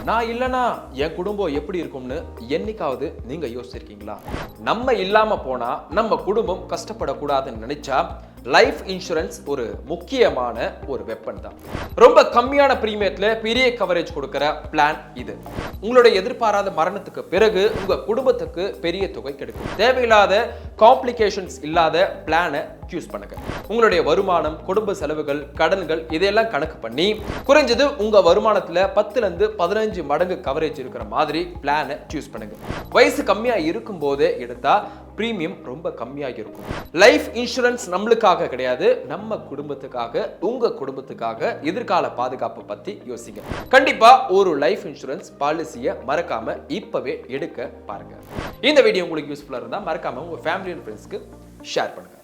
நான் இல்லனா என் குடும்பம் எப்படி இருக்கும்னு என்னைக்காவது நீங்க யோசிச்சிருக்கீங்களா? நம்ம இல்லாம போனா நம்ம குடும்பம் கஷ்டப்படக்கூடாதுன்னு நினைச்சா லைஃப் இன்சூரன்ஸ் ஒரு முக்கியமான ஒரு வெப்பன் தான். ரொம்ப கம்மியான பிரீமியத்துல பெரிய கவரேஜ் கொடுக்கிற பிளான் இது. உங்களுடைய எதிர்பாராத மரணத்துக்கு பிறகு உங்க குடும்பத்துக்கு பெரிய தொகை கிடைக்கும். தேவையில்லாத காம்ப்ளிகேஷன்ஸ் இல்லாத பிளானை சூஸ் பண்ணுங்க. உங்களுடைய வருமானம், குடும்ப செலவுகள், கடன்கள் இதையெல்லாம் கணக்கு பண்ணி குறைஞ்சது உங்க வருமானத்துல 10ல இருந்து 15 மடங்கு கவரேஜ் இருக்கிற மாதிரி பிளானை சூஸ் பண்ணுங்க. வயசு கம்மியா இருக்கும் போதே எடுத்தா பிரீமியம் ரொம்ப கம்மியாக இருக்கும். லைஃப் இன்சூரன்ஸ் நம்மளுக்காக கிடையாது, நம்ம குடும்பத்துக்காக, உங்க குடும்பத்துக்காக எதிர்கால பாதுகாப்பு பத்தி யோசிங்க. கண்டிப்பா ஒரு லைஃப் இன்சூரன்ஸ் பாலிசியை மறக்காம இப்பவே எடுக்க பாருங்க. இந்த வீடியோ உங்களுக்கு யூஸ்ஃபுல்லா இருந்தா மறக்காம உங்க ஃபேமிலி அண்ட் ஃப்ரெண்ட்ஸ்க்கு ஷேர் பண்ணுங்க.